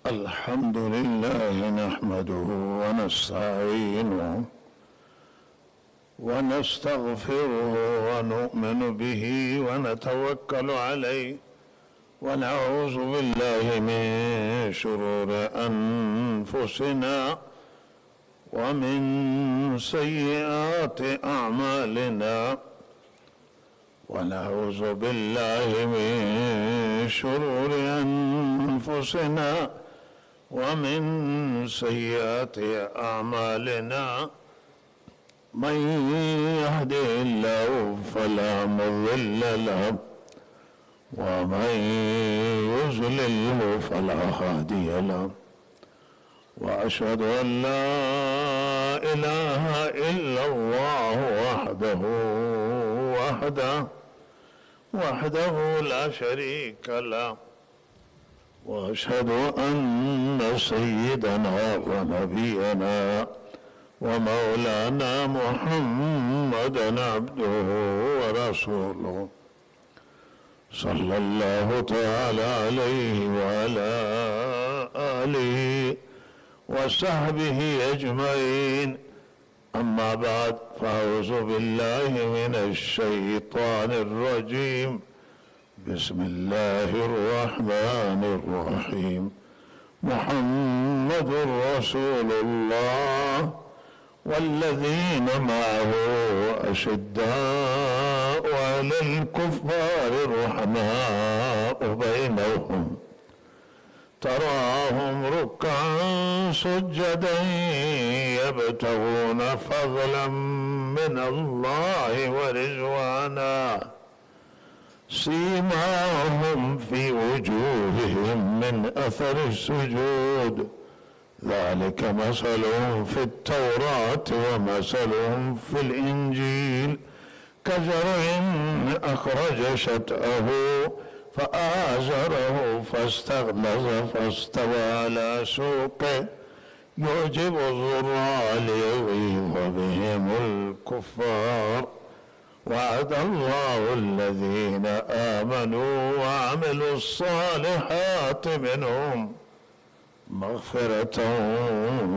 الحمد لله نحمده ونستعينه ونستغفره ونؤمن به ونتوكل عليه ونعوذ بالله من شرور أنفسنا ومن سيئات أعمالنا ونعوذ بالله من شرور أنفسنا ومن سيئات أعمالنا من يهده الله فلا مضل له ومن يضلله فلا هادي له وأشهد أن لا إله إلا الله وحده لا شريك له وأشهد أن سيدنا ونبينا ومولانا محمدا عبده ورسوله صلى الله تعالى عليه وعلى آله وصحبه أجمعين. أما بعد، فأعوذ بالله من الشيطان الرجيم. بسم الله الرحمن الرحيم. محمد رسول الله والذين معه أشداء على الكفار رحماء بينهم تراهم ركعا سجدا يبتغون فضلا من الله ورضوانا سيماهم في وجوههم من أثر السجود ذلك مثلهم في التوراة ومثلهم في الإنجيل كزرع أخرج شطأه فآزره فاستغلظ فاستوى على سوقه يعجب الزراع ليغيظ بهم الكفار. وعد الله الذين آمنوا وعملوا الصالحات منهم مغفرة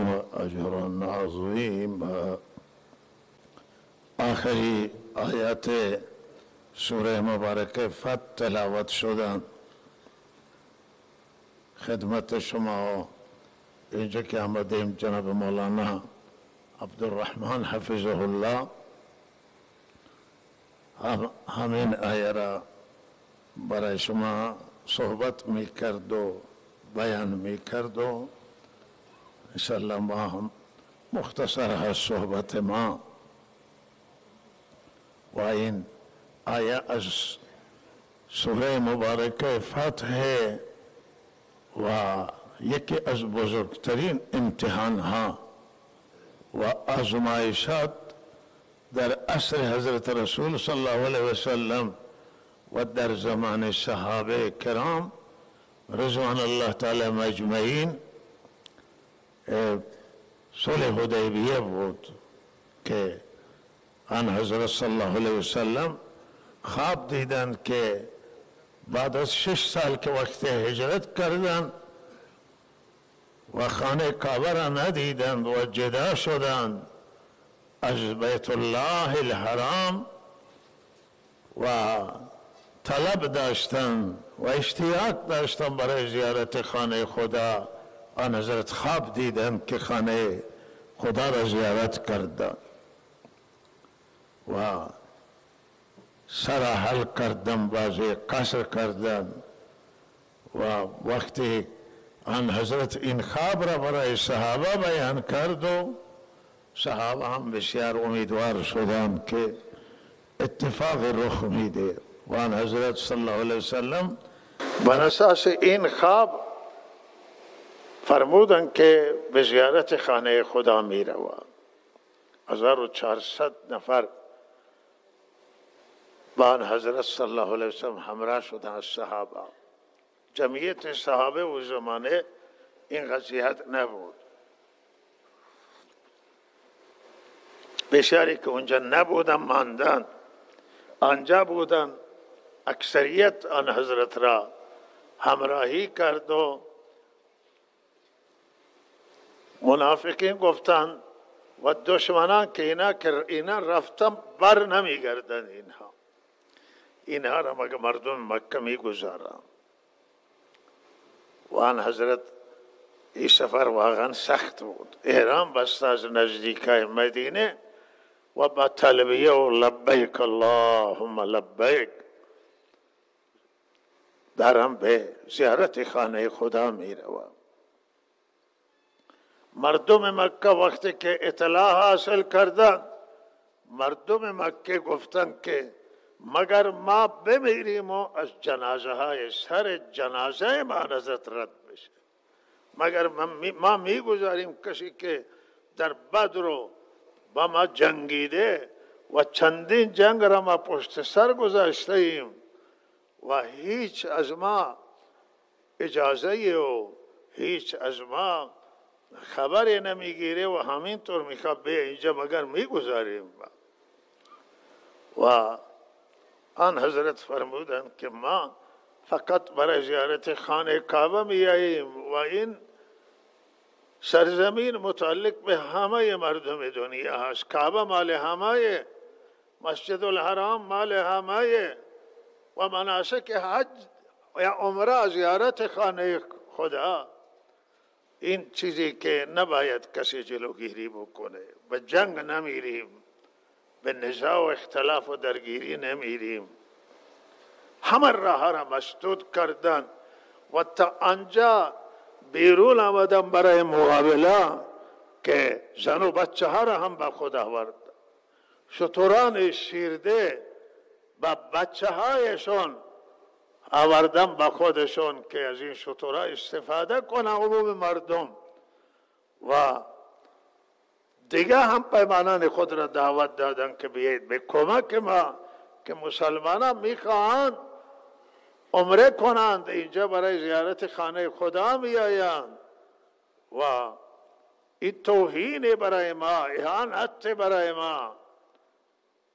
وأجرا عظيما. آخری آیات سوره مبارکه فتح تلاوت شدن خدمت شما. اینجا که آمدیم جناب مولانا عبدالرحمن حفظه الله همین آیه را برای شما صحبت میکرد و بیان میکرد و انشاءالله ما هم مختصر هست صحبت ما. و این آیه از سوره مبارکه فتح و یکی از بزرگترین امتحان ها و آزمایشات در عصر حضرت رسول صلی الله علیه وسلم و در زمان صحابه کرام رضوان الله تعالی مجمعین صلح حدیبیه بود که آن حضرت صلی الله علیه وسلم خواب دیدند که بعد از 6 سال که وقت هجرت کردند و خانه کعبه را ندیدند و جدا شدند از بیت الله الحرام و طلب داشتند و اشتیاق داشتند برای زیارت خانه خدا. آن حضرت خواب دیدند که خانه خدا را زیارت کردند و سر حل کردن بازی قصر کردن و وقتی آن حضرت این خواب را برای صحابه بیان کرد و صحابه هم بسیار امیدوار شدند که اتفاق رخ میده و آن حضرت صلی الله علیه وسلم بر اساس این خواب فرمودند که به زیارت خانه خدا می روند. 1400 نفر با آن حضرت صلی الله علیه وسلم همراه شدند از صحابه. جمعیت صحابه و زمانه این قضیت نبود. بسیاری که اونجا نبودن ماندن، آنجا بودن. اکثریت آن حضرت را همراهی کرد و منافقین گفتند و دشمنان که اینا رفتن بر نمیگردن، اینها را مگه مردم مکه میگذارن. و آن حضرت این سفر واقعا سخت بود، احرام بسته از نزدیکای مدینه و با تلبیه و لبیک اللهم لبیک درم به زیارت خانه خدا می روم. مردم مکه وقتی که اطلاع حاصل کردند، مردم مکه گفتند که مگر ما بمیریم و از جنازه های سر جنازه ما حضرت رد بشه، مگر ما میگذاریم کسی که در بدر و با ما جنگیده و چندین جنگ را ما پشت سر گذاشته ایم و هیچ از ما اجازه و هیچ از ما خبری نمیگیره و همینطور میخواد به اینجا مگر میگذاریم. و آن حضرت فرمودند که ما فقط برای زیارت خانه کعبه میاییم و این سرزمین متعلق به همه مردم دنیا هست، کعبه مال همه، مسجد الحرام مال همه و مناسک حج یا عمره زیارت خانه خدا این چیزی که نباید کسی جلوگیری بکنه. به جنگ نمیریم، به نزاع و اختلاف و درگیری نمیریم. همه راه را مسدود کردن و تا آنجا بیرون آمدن برای مقابله که زن و بچه ها را هم با خود آورد، شتران شیرده با بچه هایشون آوردن با خودشون که از این شترها استفاده کنن عموم مردم. و دیگه هم پیمانان خود را دعوت دادن که بیایید به کمک ما که مسلمانان میخواهند عمره کنند، اینجا برای زیارت خانه خدا می آیند و این توهین برای ما، اهانت برای ما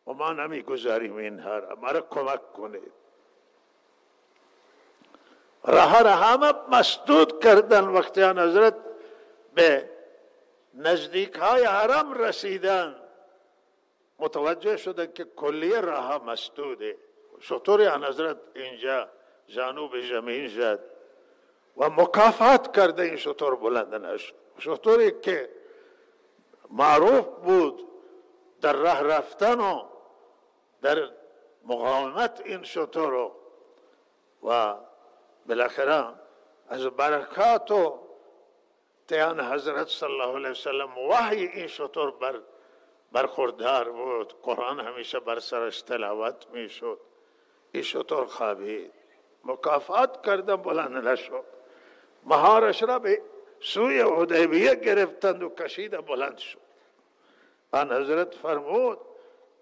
و ما نمی گذاریم اینها را، ما را کمک کنید. راه را همه مسدود کردن. وقتی آن حضرت به نزدیک های حرم رسیدن متوجه شدن که کلی راه مسدوده. شطور آن حضرت اینجا زانو به زمین زد و مکافات کرده این شطور بلند نشد. شطوری که معروف بود در راه رفتن و در مقاومت این شطور و بالاخره از برکات و تیان حضرت صلی الله علیه وسلم وحی این شطور برخوردار بود. قرآن همیشه بر سرش تلاوت می شد. این شطور خوابید، مکافات کردن بلند نشد. مهارش را به سوی حدیبیه گرفتند و کشید بلند شد. آن حضرت فرمود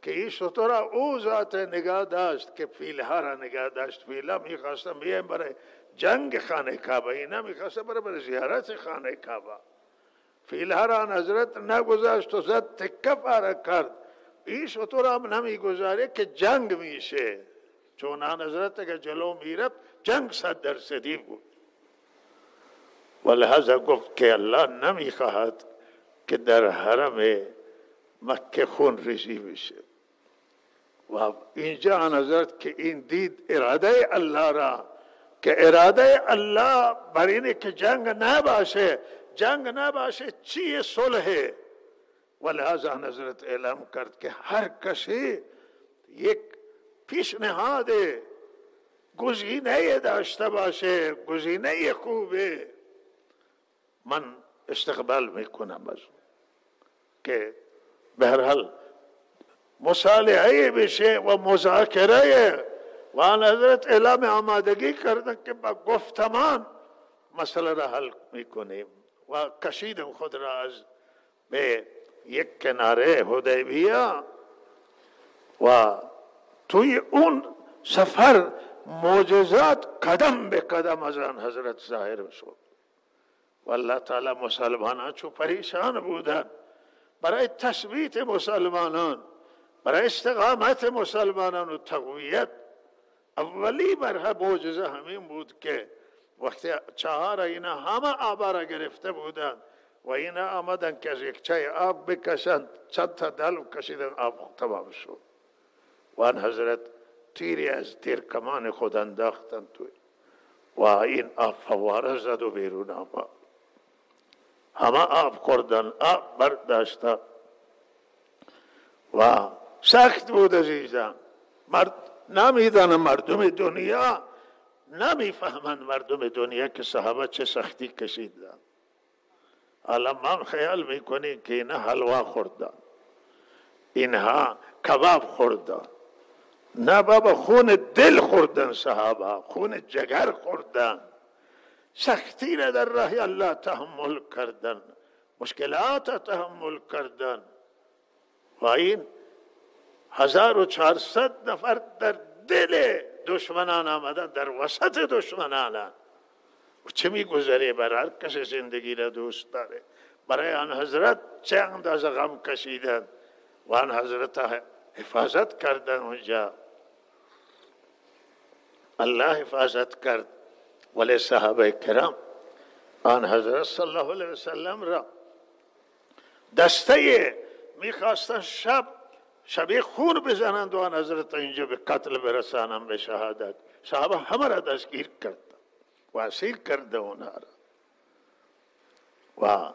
که این شطور او ذات نگاه داشت که فیلها را نگاه داشت. فیلها میخواستن بیایم برای جنگ خانه کعبه، اینا میخواستن برای زیارت خانه کعبه. فیلها را آن حضرت نگذاشت و زد تکه پاره کرد. این شطور هم نمیگذاره که جنگ میشه، چون آن حضرت اگر جلو میرفت جنگ 100% بود. و لحظه گفت که الله نمیخواهد که در حرم مکه خون ریزی بشه. و اینجا آن حضرت که این دید اراده الله را، که اراده الله بر اینه که جنگ نباشه، جنگ نباشه چیه صلح. و لحظه آن حضرت اعلام کرد که هر کسی یک پیشنهاد گزینه داشته باشه، گزینه خوبه، من استقبال میکنم از که به هر حال مصالحه بشه و مذاکره. و آن حضرت اعلام آمادگی کردن که با گفتمان مسئله را حل میکنیم و کشیدن خود را از به یک کناره حدیبیه. و توی اون سفر معجزات قدم به قدم از آن حضرت ظاهر شد. و الله تعالی مسلمانان چون پریشان بودند برای تثبیت مسلمانان، برای استقامت مسلمانان و تقویت، اولی مرحله معجزه همین بود که وقتی چهار اینا همه آبا را گرفته بودند و اینا آمدن که از یک چای آب بکشند، چند تا دلو کشیدن، آب تمام شد. و آن حضرت تیری از تیر کمان خود انداختن توی و این آب فواره زد و بیرون آمد. همه آب خوردن، آب برداشتن و سخت بود عزیزان. نمیدانم مردم دنیا نمیفهمند مردم دنیا که صحابه چه سختی کشیدن. حالا من خیال میکنیم که اینها حلوا خوردن، اینها کباب خوردن. نه بابا، خون دل خوردن صحابه، خون جگر خوردن، سختی را در راه الله تحمل کردن، مشکلات تحمل کردن. و این 1400 نفر در دل دشمنان آمدن، در وسط دشمنان. چه میگذره بر هر کس زندگی را دوست داره. برای آن حضرت چه اندازه غم کشیدن و آن حضرت حفاظت کردن اونجا. الله حفاظت کرد. ولی صحابه کرام آن حضرت صلی الله علیه وسلم را دسته میخواستن شب خون بزنند و آن حضرت اینجا به قتل برسانند، به شهادت. صحابه همه را دستگیر کرد و اسیر کرده اونها را. و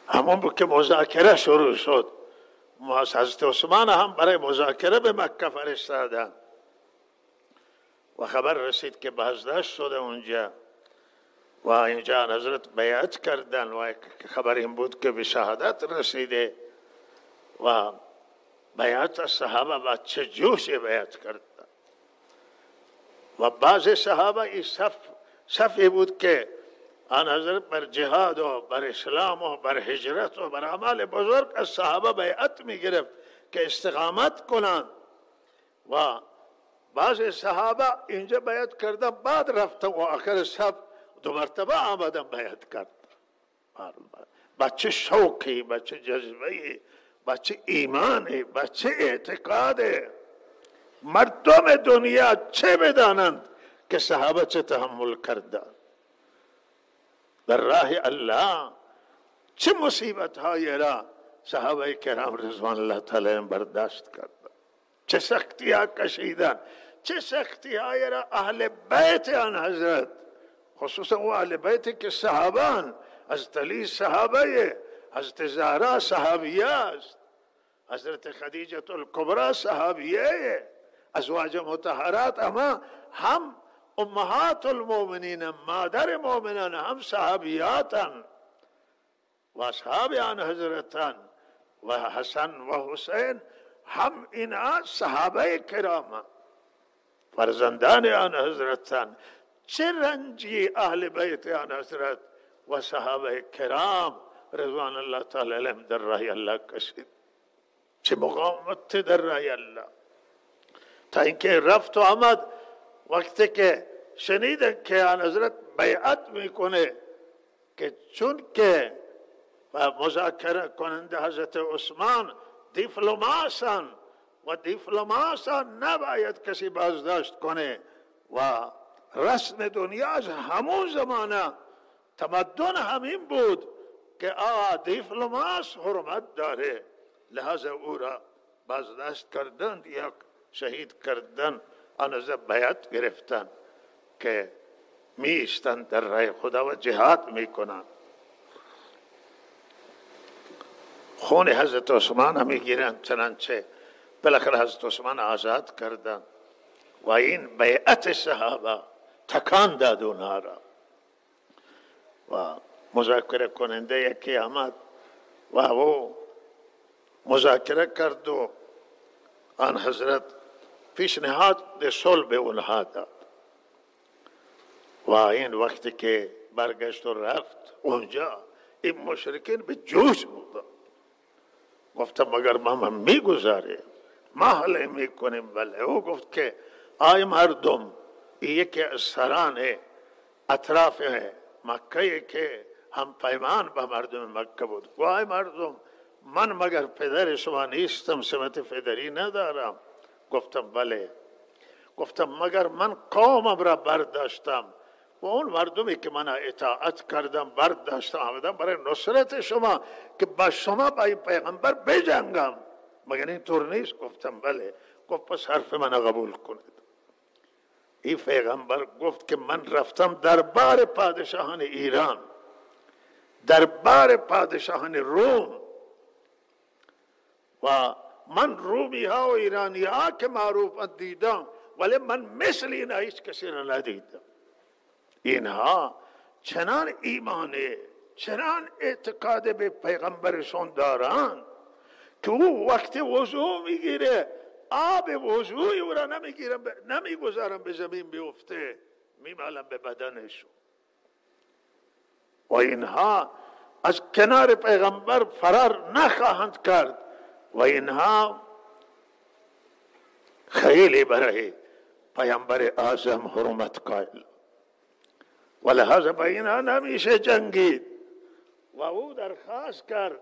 همون بود که مذاکره شروع شد. حضرت عثمان هم برای مذاکره به مکه فرستادند و خبر رسید که بازداشت شده اونجا و اینجا حضرت بیعت کردن و خبر این بود که به شهادت رسیده و بیعت صحابه با چه جوشی بیعت کردن. و بعض صحابه این صفی بود که آن حضرت بر جهاد و بر اسلام و بر هجرت و بر اعمال بزرگ از صحابه بیعت می گرفت که استقامت کنند. و بعض صحابه اینجا بیعت کردن، بعد رفتن و آخر صف 2 مرتبه آمدن بیعت کرد. با چه شوقی، با چه جذبه‌ای، با چه ایمانی، با چه اعتقادی. مردم دنیا چه بدانند که صحابه چه تحمل کردند در راه الله، چه مصیبت هایی را صحابه کرام رضوان الله تعالی برداشت کردند، چه سختی ها کشیدند، چه سختی های را اهل بیت آن حضرت، خصوصا او اهل بیت که صحابان، حضرت علی صحابه، حضرت زهرا صحابیه است، حضرت خدیجه الکبری صحابیه، ازواج مطهرات اما هم امهات المؤمنین، مادر مؤمنان، هم صحابیاتن و اصحاب آن حضرتان و حسن و حسین، هم اینها صحابه کرام فرزندان آن حضرتان. چه رنجی اهل بیت آن حضرت و صحابه کرام رضوان الله تعالی علیهم در راه الله کشید، چه مقاومت در راه الله، تا اینکه رفت و آمد. وقتی که شنیدن که آن حضرت بیعت میکنه که چون که مذاکره کننده حضرت عثمان دیپلماسن و دیپلماسن نباید کسی بازداشت کنه و رسم دنیا از همون زمانه تمدن همین بود که دیپلماس حرمت داره، لحاظ او را بازداشت کردند یا شهید کردن. آن از بیعت گرفتن که می ایستند در راه خدا و جهاد می کنند. خون حضرت عثمان هم می گیرند، چنانچه بالاخره حضرت عثمان آزاد کردند و این بیعت صحابه تکان داد اونها را. و مذاکره کننده یکی آمد و او مذاکره کرد و آن حضرت پیشنهاد صلح به اونها داد و این وقتی که برگشت و رفت اونجا، این مشرکین به جوش بود، گفتم مگر ما میگذاریم، ما حاله میکنیم. ولی او گفت که آی مردم، یکی از سران اطراف مکه که هم پیمان با مردم مکه بود، و آی مردم، من مگر پدر شما نیستم، سمت پدری ندارم؟ گفتم بله. گفتم مگر من قومم را برداشتم و اون مردمی که من اطاعت کردم برداشتم آمدم برای نصرت شما که با شما با این پیغمبر بجنگم. مگر این طور نیست؟ گفتم بله. گفت پس حرف من قبول کنید. این پیغمبر گفت که من رفتم دربار پادشاهان ایران، دربار پادشاهان روم، و من رومی ها و ایرانی ها که معروف دیدم، ولی من مثل اینها هیچ کسی را ندیدم. اینها چنان ایمانه، چنان اعتقاد به پیغمبرشون دارن که او وقت وضو میگیره آب وضوی او را نمیگذارن به زمین بیفته، میمالن به بدنشون. و اینها از کنار پیغمبر فرار نخواهند کرد و اینها خیلی برای پیغمبر اعظم حرمت قائل و لحاظا با اینها نمیشه جنگید. و او درخواست کرد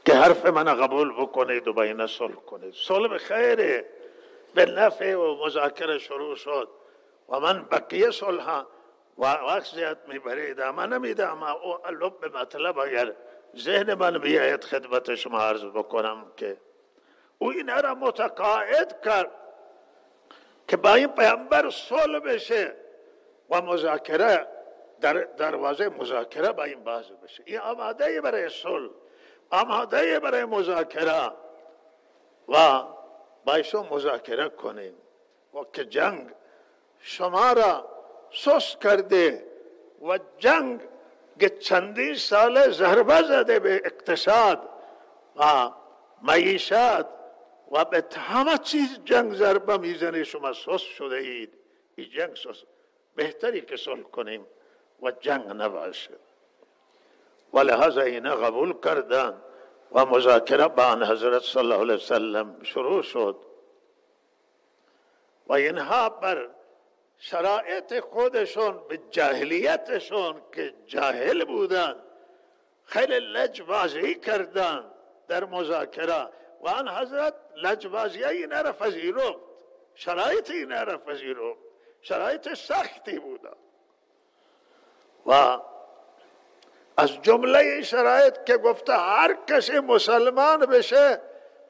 که حرف من قبول بکنید و با اینا صلح کنید. صلح خیره، به نفع و مذاکره شروع شد و من بقیه صلح و وقت زیاد میبرید اما نمیدم. او لب مطلب اگر ذهن من بیاید خدمت شما عرض بکنم که او این را متقاعد کرد که با این پیامبر صلح بشه و مذاکره دروازه مذاکره با این باز بشه. این آماده برای صلح، آماده برای مذاکره و با ایشون مذاکره کنیم و که جنگ شما را سست کرده و جنگ که چندین سال ضربه زده به اقتصاد و معیشت و به همه چیز جنگ ضربه میزنه، شما سست شده اید. این جنگ سست، بهتری که صلح کنیم و جنگ نباشه. و لحاظا اینا قبول کردن و مذاکره با حضرت صلی الله علیه وسلم شروع شد و اینها بر شرایط خودشون به جاهلیتشون که جاهل بودن خیلی لجبازی کردن در مذاکره و آن حضرت لجبازی اینا را پذیرفت، شرایط اینا را پذیرفت، شرایط سختی بودن و از جمله شرایط که گفته هر کسی مسلمان بشه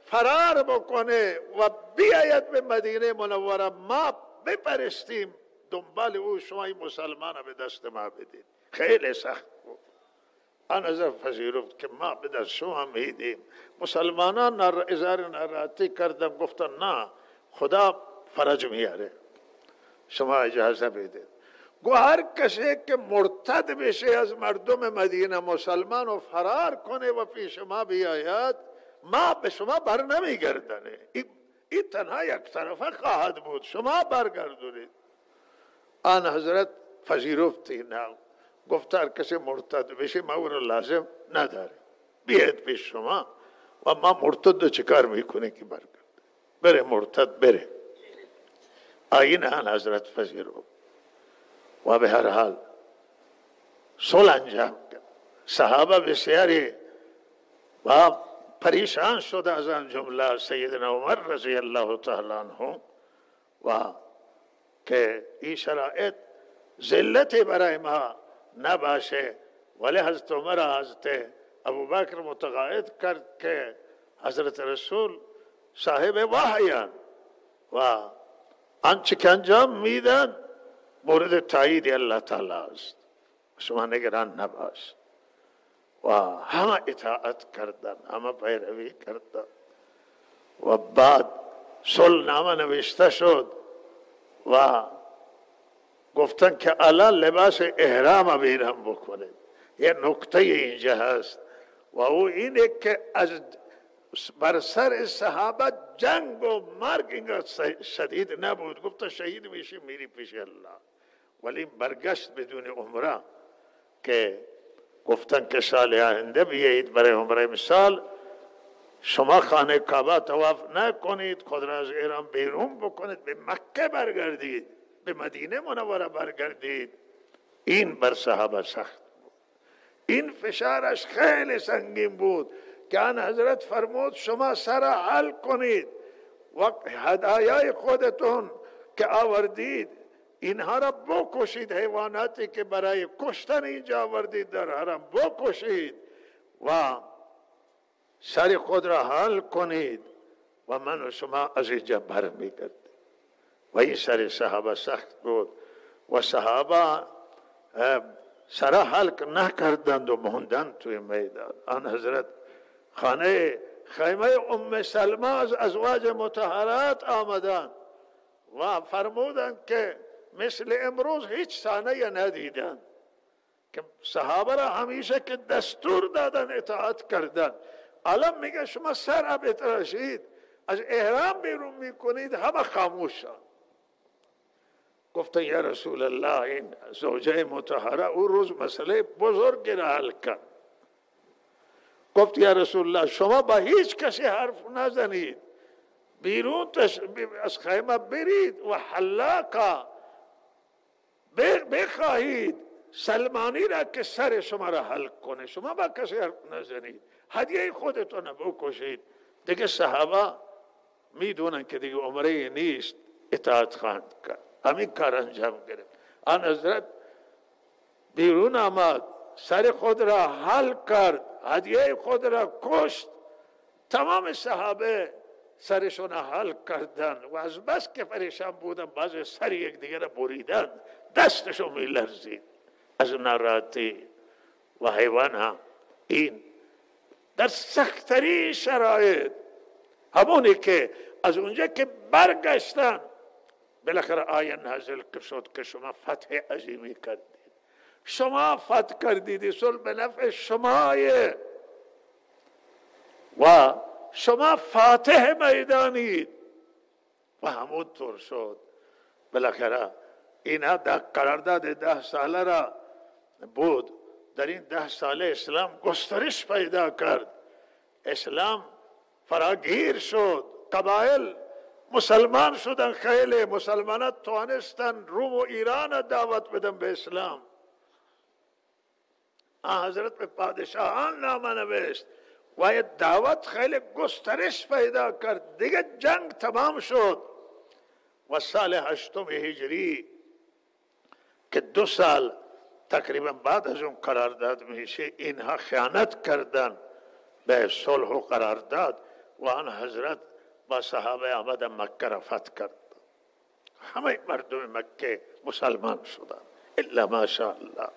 فرار بکنه و بیاید به مدینه منوره، ما بپرستیم دنبال او، شما این مسلمان به دست ما بدید. خیلی سخت بود. آن نظر پذیرفت که ما به دست شما میدیم. مسلمانان اظهار ناراحتی کردن، گفتن نه خدا فرج میاره، شما اجازه بدید. گو هر کسی که مرتد بشه از مردم مدینه مسلمان و فرار کنه و پیش ما بیاید، ما به شما بر نمیگردنه. این تنها یک طرفه خواهد بود، شما برگردونید. آن حضرت پذیرفت اینا، گفت هر کسی مرتد بشه ما او را لازم نداره، بیاید پیش شما و ما مرتد چه کار میکنه که برگرد، بره مرتد بره. آیین آن حضرت پذیرفت و به هر حال صلح انجام کرد. صحابه بسیاری و پریشان شد، از آن جمله سیدنا عمر رضی الله تعالی عنه، و که این شرایط ذلت برای ما نباشه. ولی حضرت عمر حضرت ابوبکر متقاعد کرد که حضرت رسول صاحب وحیان و آنچه که انجام میدن مورد تایید الله تعالی است، شما نگران نباش. و همه اطاعت کردن، همه پیروی کردن و بعد صلح نامه نوشته شد و گفتن که الان لباس احرام بیرم بکنید. یه نکته اینجا هست و او اینه که از بر سر صحابه جنگ و مرگ اینقدر شدید نبود. گفت شهید میشی میری پیش الله، ولی برگشت بدون عمره که گفتن که سال آینده بیایید برای عمره. مثال شما خانه کعبه طواف نکنید، خود را از ایران بیرون بکنید، به مکه برگردید، به مدینه منوره برگردید. این بر صحابه سخت بود، این فشارش خیلی سنگین بود که آن حضرت فرمود شما سر حل کنید و هدایای خودتون که آوردید اینها را بکشید، حیواناتی که برای کشتن اینجا آوردید در حرم بکشید و سر خود را حل کنید و من و شما از اینجا برمیگردیم. و این سر صحابه سخت بود و صحابه سر حلق نکردند و ماندند توی میدان. آن حضرت خیمه ام سلمه از ازواج مطهرات آمدند و فرمودند که مثل امروز هیچ صحنه ندیدند که صحابه را همیشه که دستور دادن اطاعت کردند. الان میگه شما سر بتراشید، از احرام بیرون میکنید، همه خاموش شد. گفتن یا رسول الله این زوجه مطهره او روز مسئله بزرگی را حل کرد. گفت یا رسول الله شما با هیچ کسی حرف نزنید، بیرون از خیمه برید و حلاقا بخواهید سلمانی را که سر شما را حل کنه، شما با کسی حرف نزنید، هدیه خودتون بکشید. دیگه صحابه میدونن که دیگه عمره نیست، اطاعت خواهند کرد. همین کار انجام گرفت. آن حضرت بیرون آمد، سر خود را حل کرد، هدیه خود را کشت. تمام صحابه سرشون حل کردن و از بس که پریشان بودن بعض سر یک دیگر بریدن، دستشون می لرزید از ناراحتی. و حیوان ها این در سخت‌ترین شرایط، همونی که از اونجا که برگشتن بالاخره آیه نازل شد که شما فتح عظیمی کردید، شما فتح کردید، صلح به نفع شمایه و شما فاتح میدانید. و همونطور شد. بالاخره اینا قرارداد 10 ساله را بود. در این 10 ساله اسلام گسترش پیدا کرد، اسلام فراگیر شد، قبایل مسلمان شدن، خیلی مسلمانات توانستن روم و ایران دعوت بدن به اسلام. حضرت به پادشاهان نامه نوشت و دعوت خیلی گسترش پیدا کرد. دیگه جنگ تمام شد و سال 8 هجری که 2 سال تقریبا بعد از اون قرارداد میشه، اینها خیانت کردن به صلح و قرارداد و آن حضرت با صحابه آمدن مکه را فتح کرد. همه مردم مکه مسلمان شدن الا ماشاءالله.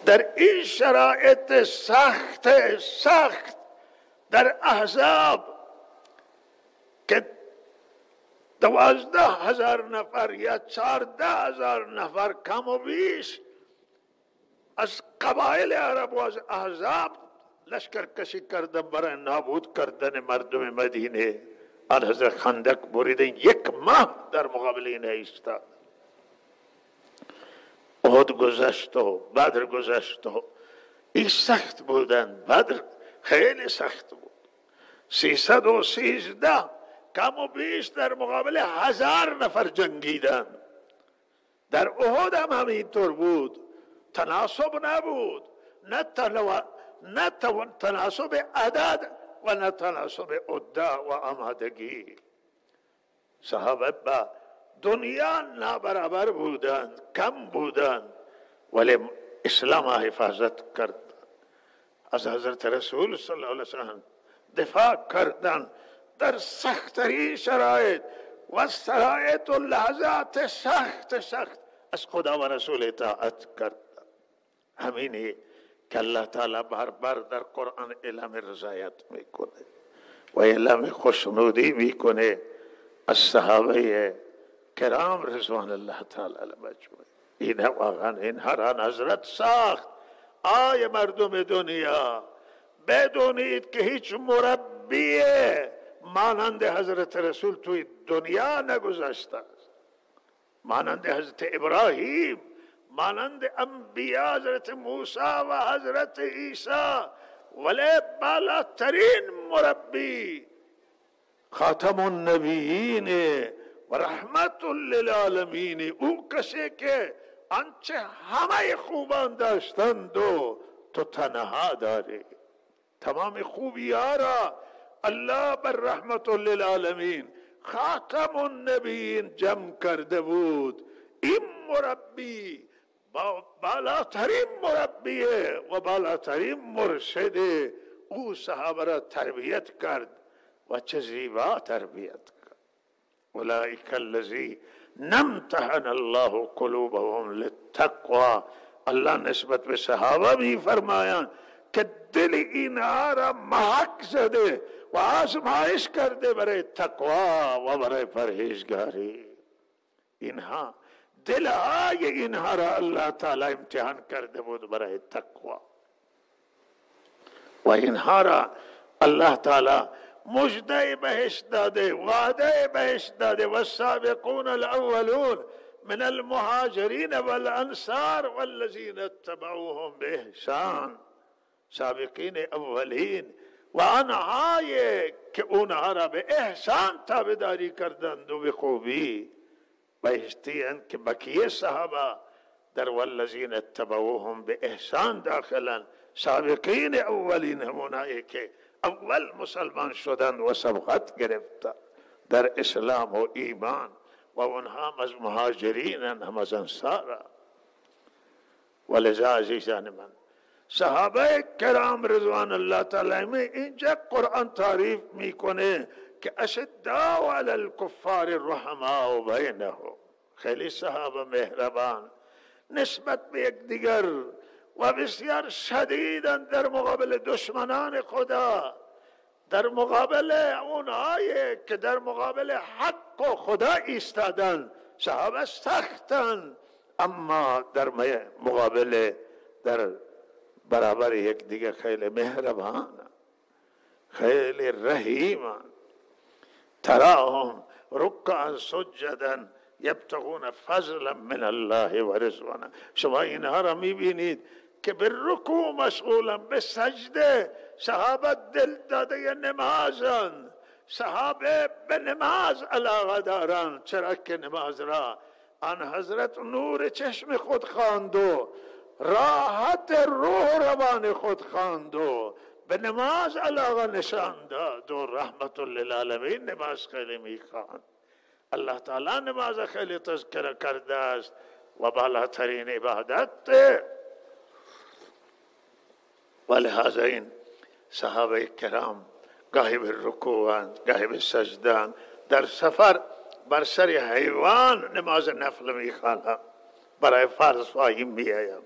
در این شرایط سخت در احزاب که 12,000 نفر یا 14,000 نفر کم و بیش از قبایل عرب و از احزاب لشکر کشی کردن برای نابود کردن مردم مدینه. آن حضرت خندق بریدن، 1 ماه در مقابل این ایستاد. احد گذشت و بدر گذشت و این سخت بودن. بدر خیلی سخت بود. 313 کم و بیش در مقابل 1000 نفر جنگیدن. در احد هم همینطور بود، تناسب نبود، نه تناسب عدد و نه تناسب عده و آمادگی. صحابه با دنیا نابرابر بودند، کم بودند، ولی اسلام حفاظت کرد. از حضرت رسول صلی الله علیه وسلم دفاع کردند در سخت‌ترین شرایط و شرایط و لحظات سخت از خدا و رسول اطاعت کرد. همینی که الله تعالی بار در قرآن اعلام رضایت میکنه و اعلام خوشنودی میکنه از صحابه کرام رضوان الله تعالی علیهم. این واقعا این هر حضرت ساخت. آی مردم دنیا، بدونید که هیچ مربی مانند حضرت رسول توی دنیا نگذشته است. مانند حضرت ابراهیم، مانند انبیاء حضرت موسی و حضرت عیسی، ولی بالاترین مربی خاتم النبیین و رحمت للعالمین، او کسی که آنچه همه خوبان داشتند و تو تنها داری. تمام خوبی ها را الله بر رحمت للعالمین خاتم النبیین جمع کرده بود. این مربی بالاترین مربیه و بالاترین مرشده، او صحابه را تربیت کرد و چه زیبا تربیت کرد. اولئک الذین امتحن الله قلوبهم للتقوى. الله نسبت به صحابه می فرمایند که دل اینها را محک زده و آزمایش کرده برای تقوا و برای پرهیزگاری. اینها دلهای اینها را الله تعالی امتحان کرده بود برای تقوا و اینها را الله تعالی مژده بهشت داده، وعده بهشت داده. والسابقون الاولون من المهاجرین والانصار والذین اتبعوهم باحسان. سابقین اولین و آنهایی که اونها را به احسان تابعداری کردند و به خوبی بهشتی‌اند که بقیه صحابه در والذین اتبعوهم به احسان داخلند. سابقین اولین همونایی که اول مسلمان شدند و سبقت گرفتند در اسلام و ایمان و اونها هم از مهاجرین هم از انصار. ولذا عزیزان من، صحابه کرام رضوان الله تعالی اینجا قرآن تعریف میکنه که اشداء علی الکفار رحماء بینهم. خیلی صحابه مهربان نسبت به یک دیگر و بسیار شدیدن در مقابل دشمنان خدا، در مقابل اونهایی که در مقابل حق و خدا ایستادن. صحابه سختن اما در مقابل در برابر یک دیگه خیلی مهربان، خیلی رحیمان. تراهم رکعا سجدا یبتغون فضلا من الله و رضوانا. شما اینها را میبینید که به رکوع مشغولن، به سجده. صحابه دل داده نمازن، صحابه به نماز علاقه دارن. چرا که نماز را آن حضرت نور چشم خود خواند و راحت روح روان خود خواند و به نماز علاقه نشان داد و رحمت للعالمین نماز خیلی میخواند. الله تعالی نماز خیلی تذکره کرده است و بالاترین عبادت. ولهذا این صحابه کرام گاهی به رکوعند، گاهی به سجدند. در سفر بر سر حیوان نماز نفل میخوانند، برای فرض فاهیم میآیم.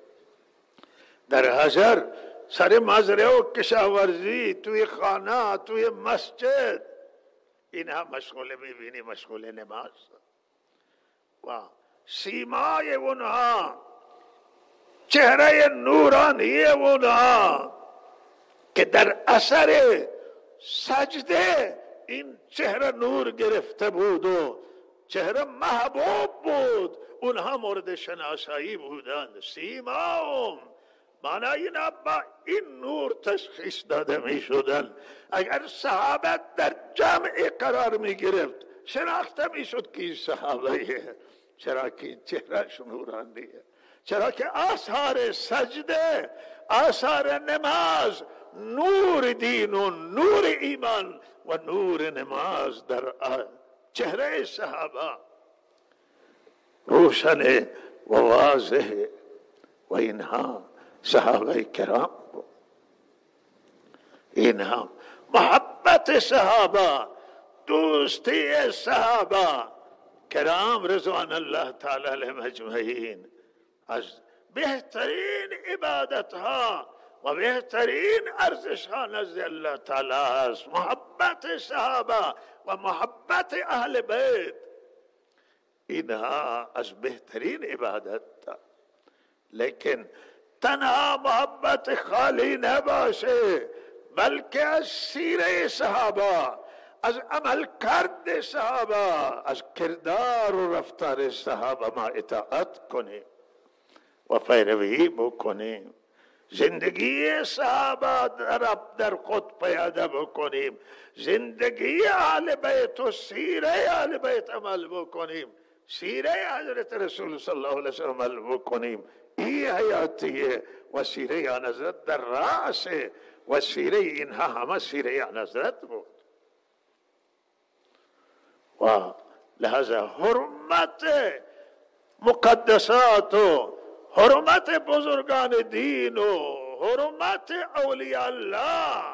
در حضر سر مزرعه و کشاورزی، توی خانه، توی مسجد، اینها مشغول میبینی، مشغول نماز. و سیمای اونها، چهره نورانی اونها که در اثر سجده این چهره نور گرفته بود و چهره محبوب بود، اونها مورد شناسایی بودند. سیماهم معنی اینا با این نور تشخیص داده می شدن. اگر صحابه در جمع قرار می گرفت شناخته می شد که این صحابه، چرا که این چهرهش نورانیه، چرا که آثار سجده، آثار نماز، نور دین و نور ایمان و نور نماز در چهره صحابه روشن و واضح. و اینها صحابه کرام بود. اینها محبت صحابه، دوستی صحابه کرام رضوان الله تعالی علیهم اجمعین از بهترین عبادت ها و بهترین ارزش ها نزد الله تعالی است. محبت صحابه و محبت اهل بیت، اینها از بهترین عبادت. لیکن تنها محبت خالی نباشه، بلکه از سیره صحابه، از عمل کرد صحابه، از کردار و رفتار صحابه ما اطاعت کنیم و پیروی بکنیم. زندگی صحابه در خود پیاده بکنیم، زندگی اهل بیت و سیره اهل بیت عمل بکنیم، سیره حضرت رسول صلی الله علیه وسلم عمل بکنیم. این حیاتیه و سیره آن حضرت در رأس و سیره اینها همه سیره آن حضرت بود. و لحظه حرمت مقدسات و حرمت بزرگان دین و حرمت اولیاء الله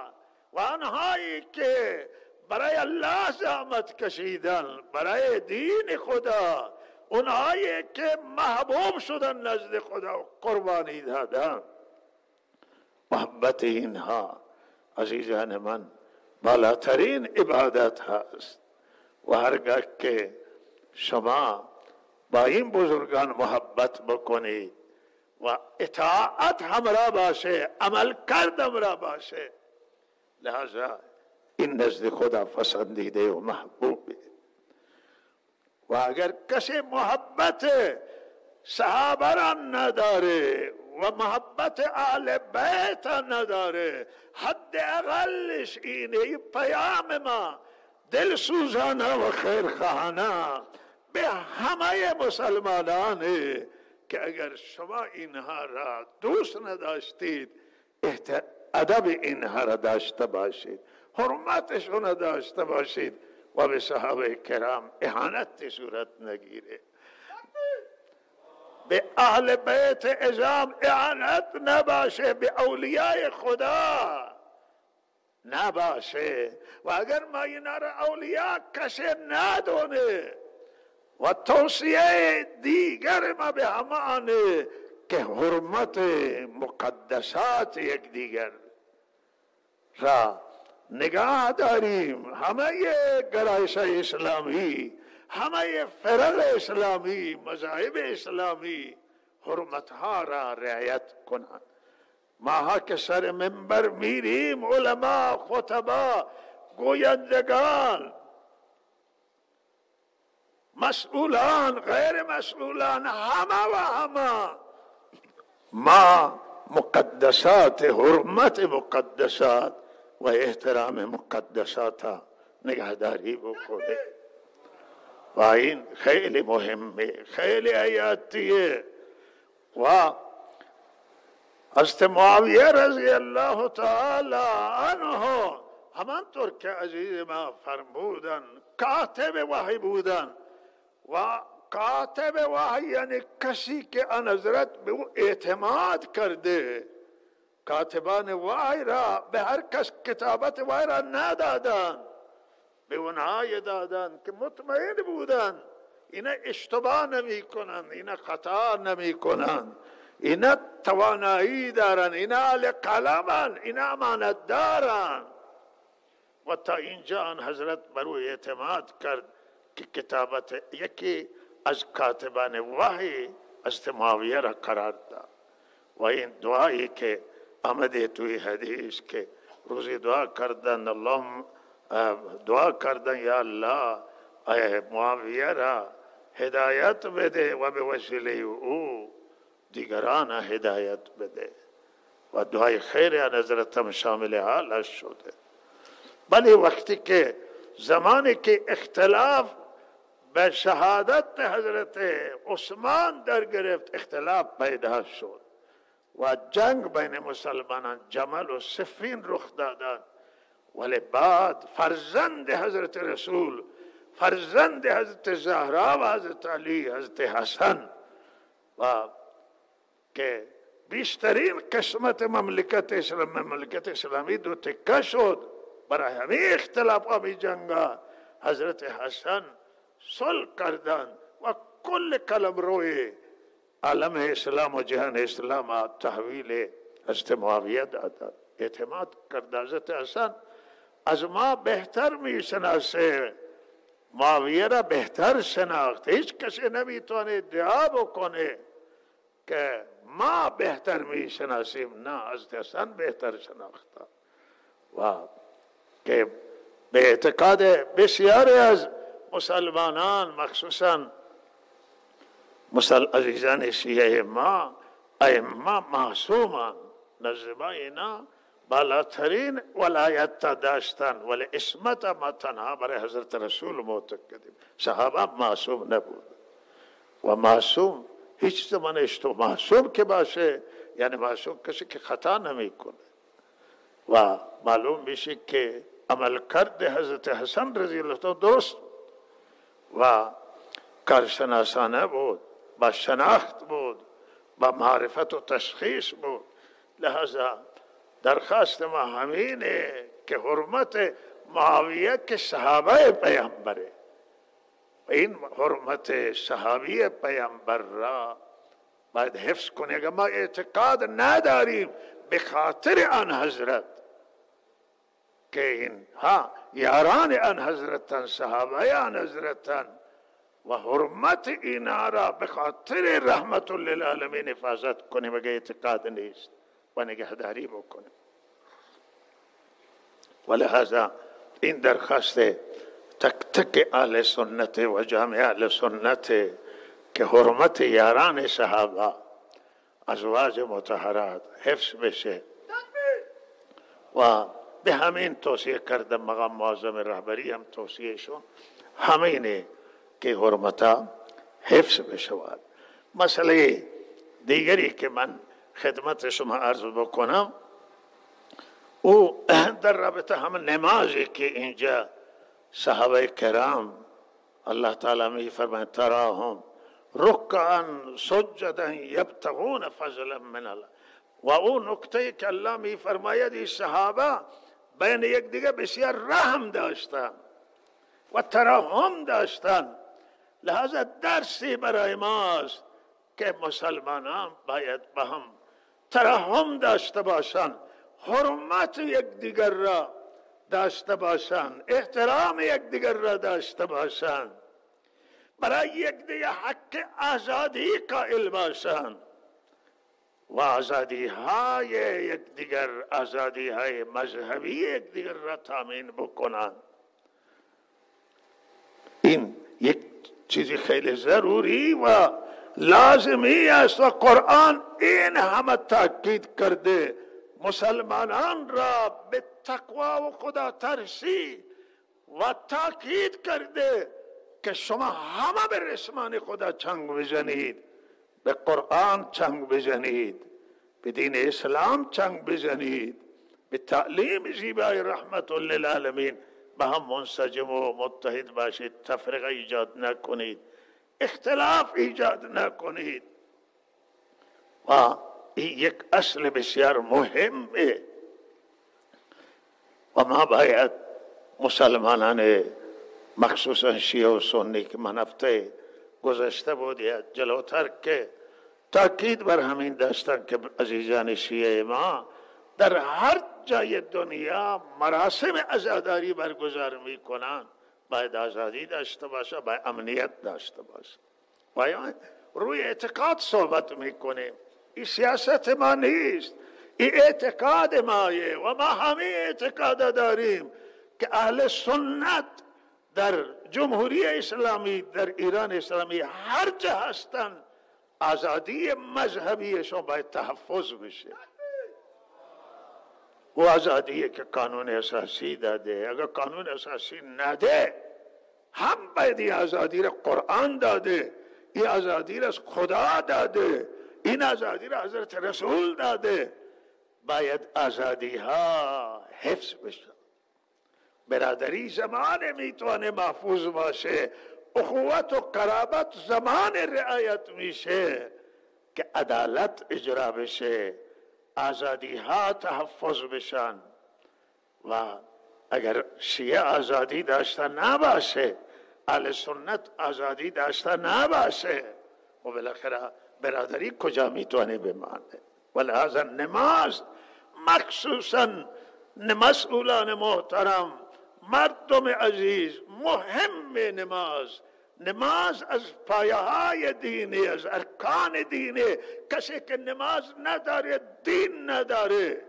و آنهایی که برای الله زحمت کشیدن، برای دین خدا، اونهایی که محبوب شدن نزد خدا و قربانی دادن، محبت اینها عزیزان من بالاترین عبادت هست. و هرگاه که شما با این بزرگان محبت بکنید و اطاعت همراه باشه، عمل کرد همراه باشه، لہذا این نزد خدا پسندیده و محبوبه. و اگر کسی محبت صحابه را نداره و محبت اهل بیت نداره، حد اقلش اینه پیام ما دل سوزانه و خیرخواهانه به همه مسلمانانه که اگر شما اینها را دوست نداشتید، ادب اینها را داشته باشید، حرمتشون را داشته باشید و به صحابه کرام اهانت صورت نگیره. به اهل بیت اعظام اهانت نباشه، به اولیاء خدا نباشه. و اگر ما اینا را اولیاء کسی ندونه و توصیه دیگر ما به همانه که حرمت مقدسات یک دیگر را نگاه داریم. همه گرایش اسلامی، همه فرق اسلامی، مذاهب اسلامی حرمتها را رعایت کنند. ما که سر منبر میریم، علما، خطبا، گویندگان، مسئولان، غیر مسئولان، همه و همه ما مقدسات، حرمت مقدسات و احترام مقدسات نگهداری بکنه. و این خیلی مهمه، خیلی حیاتیه. و حضرت معاویه رضی الله تعالی عنه همانطور که عزیز ما فرمودن کاتب وحی بودن. و کاتب وحی یعنی کسی که آن حضرت به او اعتماد کرده. کاتبان وحی را به هر کس کتابت وحی را ندادن، به اونهایی دادن که مطمئن بودن اینا اشتباه نمی کنن، اینا خطا نمی کنن، اینا توانایی دارن، اینا اهل قلمن، اینا امانت دارن. و تا اینجا آن حضرت بر او اعتماد کرد که کتابت یکی از کاتبان وحی حضرت معاویه را قرار داد. و این دعایی که آمده توی حدیث که روزی دعا کردن، اللهم دعا کردن یا الله معاویه را هدایت بده و به وسیله او دیگران هدایت بده. و دعای خیر آن حضرت هم شامل حالش شده. ولی وقتی که زمانی که اختلاف به شهادت حضرت عثمان در گرفت، اختلاف پیدا شد و جنگ بین مسلمانان جمل و صفین رخ دادن. ولی بعد فرزند حضرت رسول، فرزند حضرت زهرا و حضرت علی، حضرت حسن، و که بیشترین قسمت مملکت اسلامی دو تکه شد برای همه اختلاف آبی جنگا، حضرت حسن صلح کردن و کل قلم روی عالم اسلام و جهان اسلام تحویل حضرت معاویه دادن. اعتماد کرد حضرت حسن از ما بهتر می شناسه، معاویه را بهتر شناخت. هیچ کسی نمیتونه ادعا بکنه که ما بهتر می شناسیم، نه، حضرت حسن بهتر شناخته. و که به اعتقاد بسیاری از مسلمانان، مخصوصا عزیزان شیعه ما، ائمه معصومان، نزد ما اینا بالاترین ولایت داشتن، ولی عصمت ما تنها برای حضرت رسول معتقدیم. صحابه معصوم نبود و معصوم هیچ زمان اشتباه، معصوم که باشه یعنی معصوم کسی که خطا نمی کنه. و معلوم میشه که عمل کرد حضرت حسن رضی الله عنه درست. و کارشناسانه بود، با شناخت بود، با معرفت و تشخیص بود. لحظه درخواست ما همینه که حرمت معاویه که صحابه پیامبره، این حرمت صحابی پیامبر را باید حفظ کنیم. اگر ما اعتقاد نداریم به خاطر آن حضرت که این یاران آن حضرتن، صحابه آن حضرتن، و حرمت اینا را به خاطر رحمت للعالمین حفاظت کنیم، اگر اعتقاد نیست و نگهداری بکنیم. ولهذا این درخواست تک تک اهل سنت و جامعه اهل سنت که حرمت یاران صحابه، ازواج مطهرات حفظ بشه و به همین توصیه کردم. مقام معظم رهبری هم توصیهشون همینه که حرمتا حفظ بشود. مسئله دیگری که من خدمت شما عرض بکنم او در رابطه هم نمازی که اینجا صحابه کرام الله تعالی می فرماید تراهم رکعا سجدا یبتغون فضلا من الله. و اون نکته که الله می فرماید این صحابه بین یک دیگه بسیار رحم داشتن و تراهم داشتن. لحاظا درسی برای ماست که مسلمانان باید به هم تراهم داشته باشند، حرمت یکدیگر را داشته باشند، احترام یکدیگر را داشته باشند، برای یکدیگر حق آزادی قائل باشند و آزادی های یکدیگر، آزادی های مذهبی یکدیگر را تامین بکنند. این یک چیزی خیلی ضروری و لازمی است و قرآن این همه تاکید کرده مسلمانان را به تقوا و خدا ترسی و تاکید کرده که شما همه به رسمان خدا چنگ بزنید، به قرآن چنگ بزنید، به دین اسلام چنگ بزنید، به تعلیم زیبای رحمت للعالمین به هم منسجم و متحد باشید، تفرقه ایجاد نکنید، اختلاف ایجاد نکنید. و این یک اصل بسیار مهمه و ما باید مسلمانان مخصوصا شیعه و سنی که من هفته گذشته بود یا جلوتر که تاکید بر همین داشتن که عزیزان شیعه ما در هر جای دنیا مراسم عزاداری برگزار می کنند، باید آزادی داشته باشه، باید امنیت داشته باشه. باید روی اعتقاد صحبت می کنیم. این سیاست ما نیست، این اعتقاد مایه و ما همه اعتقاد داریم که اهل سنت در جمهوری اسلامی، در ایران اسلامی هر جا هستن، آزادی مذهبیشون باید تحفظ بشه. و آزادی که قانون اساسی داده، اگر قانون اساسی نده هم باید این آزادی را قرآن داده، این آزادی را خدا داده، این آزادی را حضرت رسول داده. باید آزادی ها حفظ بشه. برادری زمان میتونه محفوظ باشه، اخوت و قرابت زمان رعایت میشه که عدالت اجرا بشه، آزادی ها تحفظ بشن. و اگر شیعه آزادی داشته نباشه، اهل سنت آزادی داشته نباشه، و بالاخره برادری کجا میتونه بمانه؟ ولهذا نماز، مخصوصا مسئولان محترم، مردم عزیز، مهم نماز از پایه های دینی، از ارکان دینی. کسی که نماز نداره دین نداره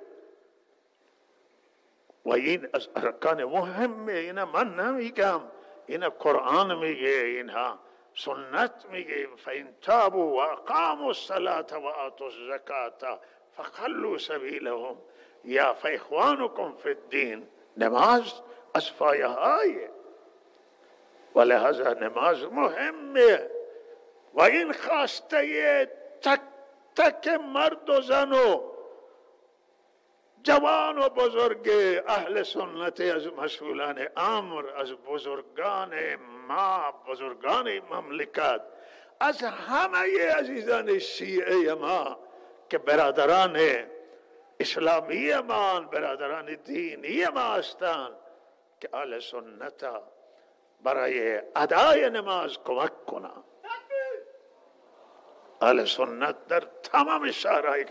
و این از ارکان مهمه. اینا من نمیگم، اینا قرآن میگه، اینها سنت میگه. فإن تابوا و اقاموا الصلاة و آتوا الزکاة فخلوا سبیلهم یا فاخوانکم فی الدین. نماز از پایه های، ولهذا نماز مهمه و این خواسته تک تک مرد و زن و جوان و بزرگ اهل سنت، از مسئولان امر، از بزرگان ما بزرگان مملکت از همه عزیزان شیعه ما که برادران اسلامی ما، برادران دینی ما هستند که اهل سنت برای ادای نماز کمک کنند. اهل سنت در تمام شهرهای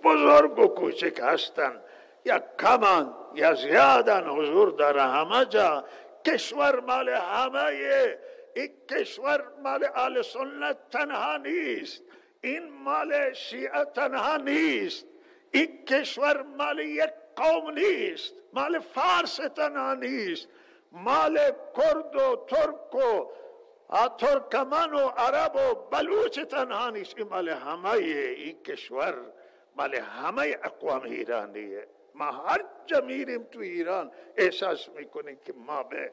بزرگ و کوچک هستند، یا کمان یا زیادن، حضور در همه جا. کشور مال همه، این کشور مال اهل سنت تنها نیست، این مال شیعه تنها نیست، این کشور مال یک قوم نیست، مال فارس تنها نیست، مال کرد و ترک و ترکمن و عرب و بلوچ تنها نیست، این مال همه. این کشور مال همه اقوام ایرانیه. ما هر جا میریم تو ایران احساس میکنیم که ما به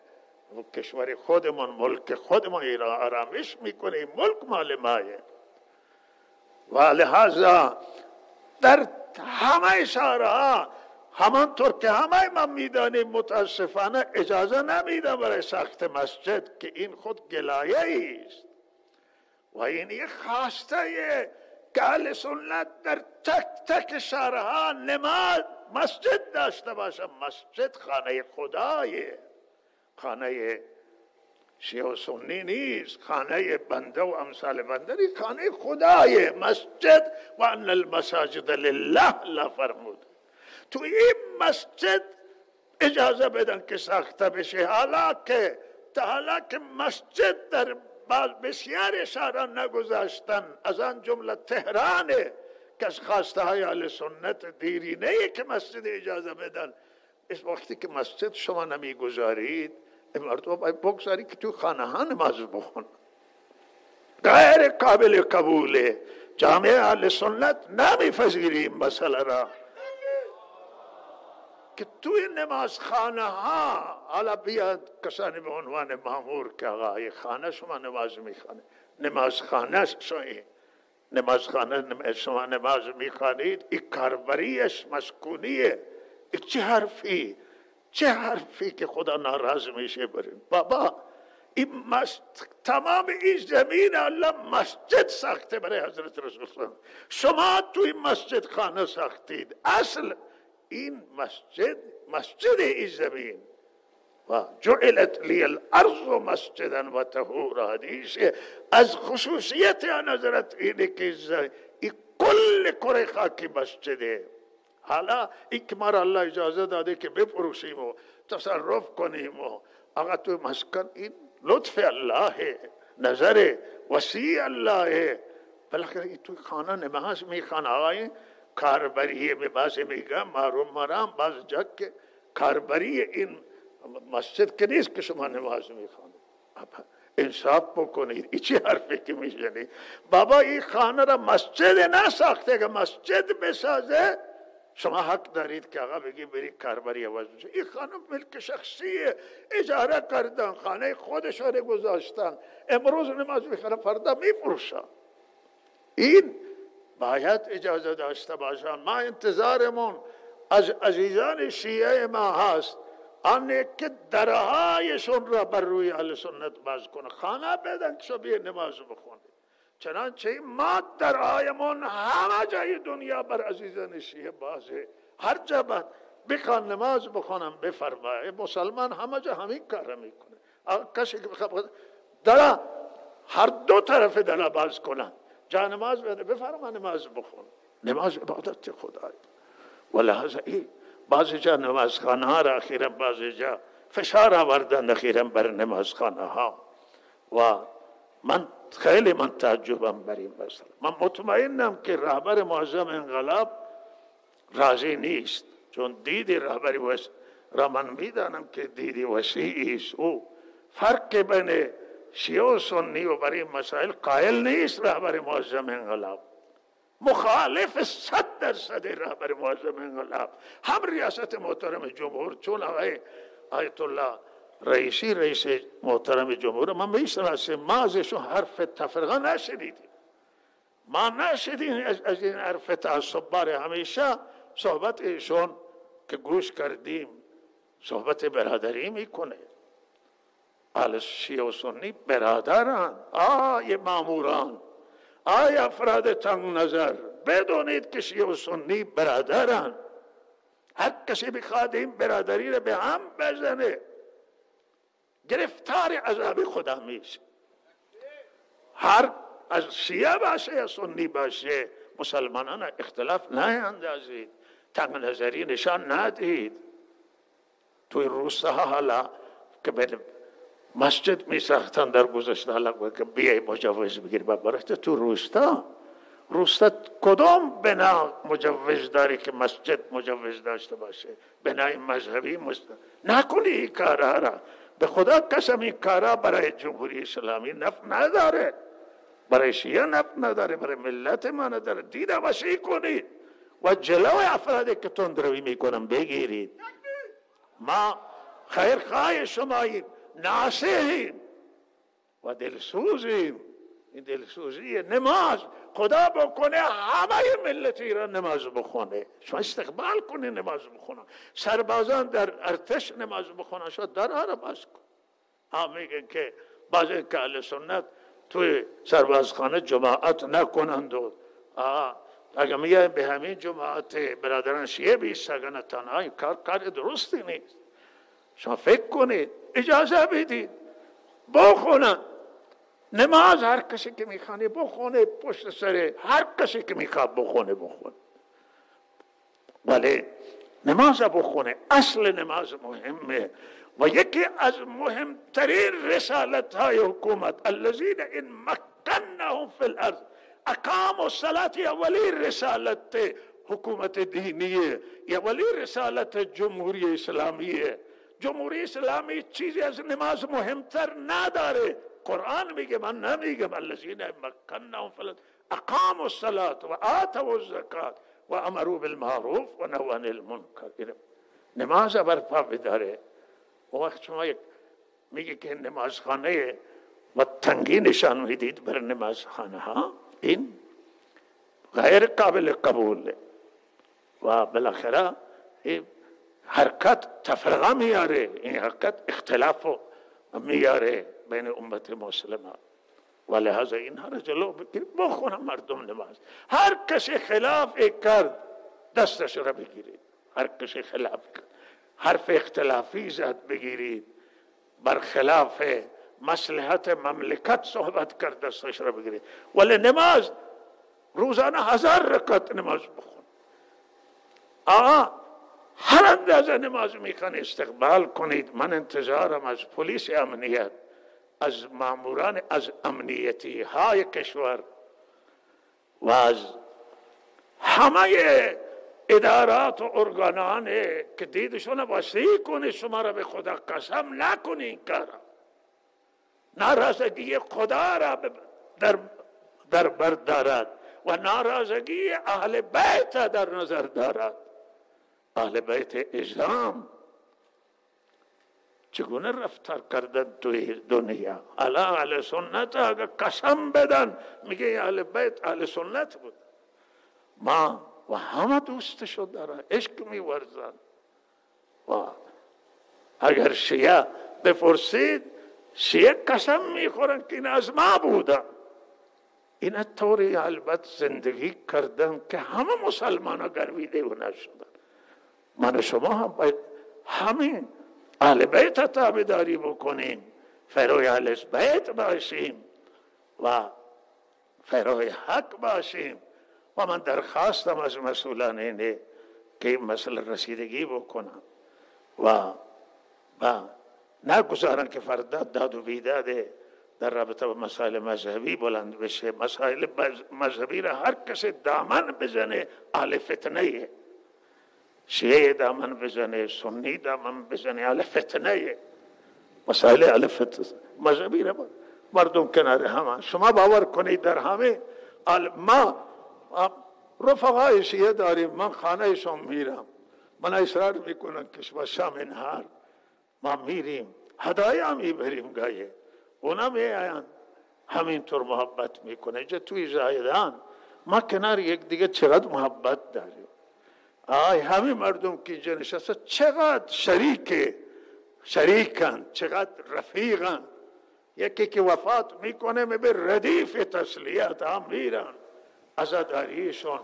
کشور خودمون، ملک خودمون ایران آرامش میکنیم، ملک مال مایه. و لحاظا در همه شهرها همانطور که همه ما میدانیم متاسفانه اجازه نمیدن برای ساخت مسجد، که این خود گلایه است و این یک خواسته که اهل سنت در تک تک شهرها نماز مسجد داشته باشه. مسجد خانه خدایه، خانه شیعه و سنی نیست، خانه بنده و امثال بنده نیست، خانه خدایه مسجد. و ان المساجد لله لا فرمود. تو این مسجد اجازه بدن که ساخته بشه. حالا که مسجد در بسیاری شهران نگذاشتن، از آن جمله تهرانه که از خواسته های اهل سنت دیرینه که مسجد اجازه بدن. اس وقتی که مسجد شما نمیگذارید، مردم باید بگذاری که تو خانه ها نماز بخون. غیر قابل قبوله. جامعه اهل سنت نمیپذیریم مسئله را که توی نماز خانه ها حالا بیاد کسانی به عنوان مامور که آقای خانه شما نماز میخوانه، نماز خانه نماز خانه شما نماز میخوانید، این کاربریش مسکونیه. این چه حرفی که خدا ناراض میشه بریم. بابا این تمام این زمین الله مسجد ساخته برای حضرت رسول الله، شما توی مسجد خانه ساختید. اصل این مسجد این زمین و جعلت لی الارض مسجدا و طهورا. حدیث از خصوصیت آن حضرت اینه که این کل کره خاکی مسجده. حالا این که ما را الله اجازه داده که بفروشیم و تصرف کنیم و آقا تو مسکن، این لطف الله، نظر وسیع الله. بالاخره این توی خانه نماز میخوان. آقای کاربریه به بعضی میگم مرام بعض جا که کاربری این مسجد که نیست که شما نماز میخوانید. انصاف بکنید. این چی حرفی که میشنید؟ بابا این خانه را مسجد نساخته، که مسجد بسازه شما حق دارید که آقا بگی بری کاربری عوض بشه. این خانه ملک شخصیه، اجاره کردن، خانه خودش رو گذاشتن، امروز نماز میخوانه فردا میفروشن. این باید اجازه داشته باشن. ما انتظارمون از عزیزان شیعه ما هست آنه که درهایشون را بر روی اهل سنت باز کنه، خانه بدن که شبیه نماز بخونه. چنانچه ما درهایمون همه جای دنیا بر عزیزان شیعه بازه. هر جا بخوان نماز بخونن بفرمایه. مسلمان همه جا همین کار میکنه. کسی که در هر دو طرف در باز کنن، جا نماز بفرما نماز بخون. نماز عبادت خدای. ولهذا بعضی جا نماز خانه ها را اخیراً بعضی جا فشار آوردن اخیراً بر نماز خانه ها و من خیلی تعجبم بر این مسئله. من مطمئنم که رهبر معظم انقلاب راضی نیست، چون دید رهبری را من میدانم که دیدی وسیعی است. او فرق بین شیعه و سنی و برای مسائل قائل نیست. رهبر معظم انقلاب مخالف 100% رهبر معظم انقلاب. هم ریاست محترم جمهور، چون آیت الله رئیسی رئیس محترم جمهور ما میشناسیم، ما ازشون حرف تفرقه نشدیدیم. ما نشدیم از این حرف تعصب بار. همیشه صحبت ایشون که گوش کردیم صحبت برادری میکنه. اهل شیعه و سنی برادران. آی ماموران، آی افراد تنگ نظر، بدونید که شیعه و سنی برادران. هر کسی بخواد این برادری رو به هم بزنه گرفتار عذاب خدا میشه. هر از شیعه باشه یا سنی باشه، مسلمانان اختلاف نیندازید، تنگ نظری نشان ندید. توی روستاها حالا که به مسجد می ساختن در گذشته، حالا که بیای مجوز بگیری برات تو روستا کدام بنا مجوز داری که مسجد مجوز داشته باشه؟ بنای مذهبی نکنی این کارا را. به خدا قسم این کارا برای جمهوری اسلامی نفع نداره، برای شیعه نفع نداره، برای ملت ما نداره. دیده وسیع کنید و جلوی افرادی که تندروی میکنن بگیرید. ما خیرخواه شماییم، ناصحیم و دلسوزیم. این دلسوزی نماز خدا بکنه همه ملت ایران نماز بخونه، شما استقبال کنی نماز بخونه، سربازان در ارتش نماز بخونه، شما در را باز کن. میگن که بعضی که اهل سنت توی سربازخانه جماعت نکنند و اگر میگه به همین جماعت برادران شیعه بیستگن تنها، این کار درستی نیست. شما فکر کنید، اجازه بدید بخونن نماز. هر کسی که میخوانه بخونه، پشت سر هر کسی که میخواد بخونه. ولی نماز بخونه، اصل نماز مهمه. و یکی از مهمترین رسالت های حکومت، الذین ان مکنهم فی الارض اقاموا الصلاة، اولی رسالت حکومت دینیه، اولی رسالت جمهوری اسلامیه. جمهوری اسلامی چیزی از نماز مهمتر نداره. قرآن میگه، من نمیگم. الذین مکنهم فی الارض اقاموا الصلاة و آتوا الزکات و امروا بالمعروف و نهوا عن المنکر. نماز برپا بداره. وقت شما میگه که نمازخانه و تنگی نشان میدید بر نمازخانه ها، این غیر قابل قبول و بالاخره حرکت تفرقه میاره. این حرکت اختلاف میاره بین امت مسلمان و لحاظ اینها را جلو بگیرید. بخونه مردم نماز. هر کسی خلاف کرد دستش را بگیرید. هر کسی خلاف کرد، حرف اختلافی زد بگیرید، برخلاف مصلحت مملکت صحبت کرد دستش را بگیرید. ولی نماز روزانه 1000 رکعت نماز بخون. هر اندازه نماز میخوان استقبال کنید. من انتظارم از پلیس امنیت، از ماموران از امنیتی های کشور و از همه ادارات و ارگانان که دیدشون وسیع کنه. شما را به خدا قسم نکنی این کارا. ناراضگی خدا را در بر دارد و ناراضگی اهل بیت در نظر دارد. اهل بیت اسلام چگونه رفتار کردن توی دنیا. اهل سنت اگر قسم بدن میگه اهل بیت اهل سنت بود. ما و همه دوستشو دارن، عشق میورزن. و اگر شیعه بپرسید، شیعه قسم میخورن که این از ما بودن. این طوری البته زندگی کردن که همه مسلمان ها گرویده و نشدن. من و شما هم باید همین اهل بیت تابعداری بکنیم، فروی اهل بیت باشیم و فروی حق باشیم. و من درخواستم از مسئولان اینه که این مسئله رسیدگی بکنم و نگذارن که فردا داد و بیداد در رابطه با مسائل مذهبی بلند بشه. مسائل مذهبی را هر کسی دامن بزنه اهل فتنه، شیعه دامن بزنه، سنی دامن بزنه، اهل فتنه. مسائل اهل فتنه مذهبی را مردم کنار هم. شما باور کنید در همه ما رفقای شیعه داریم. من خانه شما میرم، من اصرار میکنم که شما شام نهار ما میریم، هدایه هم میبریم گاهی، اونا میاین همینطور محبت میکنه. جا توی زایدان ما کنار یک دیگه چقدر محبت داریم. همین مردم که اینجا نشسته چقدر شریک شریکن، چقدر رفیقن. یکی که وفات میکنه به ردیف تسلیت هم میرن، عزاداریشون.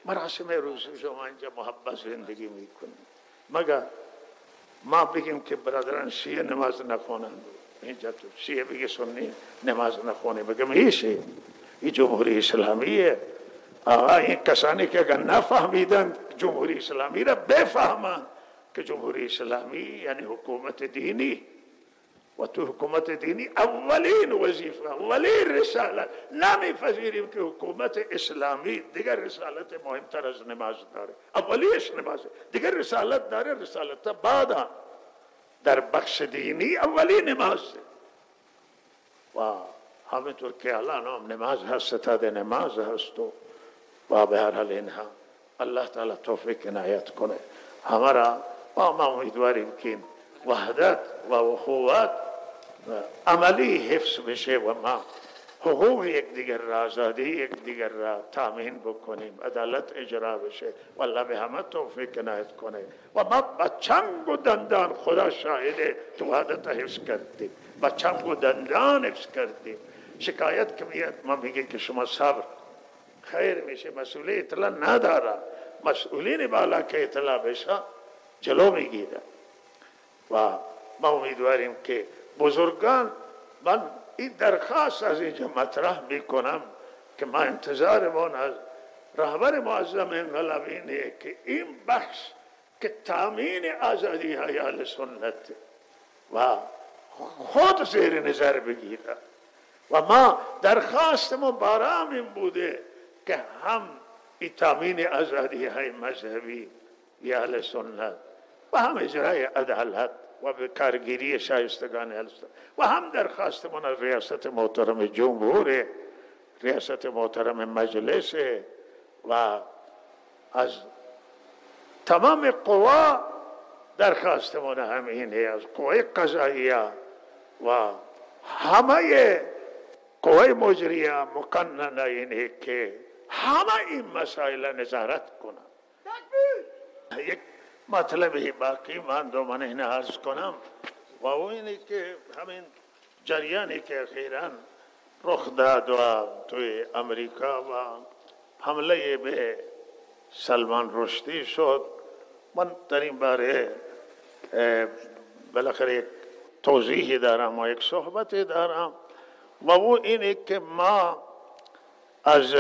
مراسم روز شما اینجا محبت زندگی میکنیم. مگر ما بگیم که برادران شیعه نماز نخونند، اینجا تو شیعه بگی سنی نماز نخونه، بگم این جمهوری اسلامیه. آقا این کسانی که اگر نفهمیدن جمهوری اسلامی را بفهمند که جمهوری اسلامی یعنی حکومت دینی، و تو حکومت دینی اولین وظیفه، اولین رسالت، نمیپذیریم که حکومت اسلامی دیگر رسالت مهمتر از نماز داره. اولیش نماز، دیگر رسالت داره، رسالت بعدا در بخش دینی اولی نماز. و همینطور که الان هم نماز هست، ستاد نماز هست و به هر حال اینها الله تعالی توفیق عنایت کنه همارا. و ما امیدواریم که وحدت و اخوت عملی حفظ بشه و ما حقوق یک دیگر را، آزادی یک دیگر را تامین بکنیم، عدالت اجرا بشه و الله به همه توفیق عنایت کنه. و ما با چنگ و دندان، خدا شاهده، تو وحدت حفظ کردیم، با چنگ و دندان حفظ کردیم. شکایت که میاد ما میگه که شما صبر، خیر میشه، مسئولی اطلاع نداره، مسئولین بالا که اطلاع بشه جلو میگیره. و ما امیدواریم که بزرگان، من این درخواست از اینجا مطرح میکنم که ما انتظارمون از رهبر معظم انقلاب اینه که این بخش که تامین آزادی های اهل سنت و خود زیر نظر بگیره. و ما درخواستمون برام این بوده که هم این تامین آزادی های مذهبی یا اهل سنت و هم اجرای عدالت و به کارگیری شایستگان اهل سنت و هم درخواستمون از ریاست محترم جمهور، ریاست محترم مجلس و از تمام قوا درخواستمون هم اینه، از قوای قضاییه و همه قوای مجریه مقننه اینه که همه این مسائل نظارت کنن. یک مطلبی باقی من این عرض کنم و او اینه که همین جریانی که اخیراً رخ داد و توی امریکا و حمله به سلمان رشدی شد، من در این باره بالاخره یک توضیحی دارم و یک صحبتی دارم و او اینه که ما از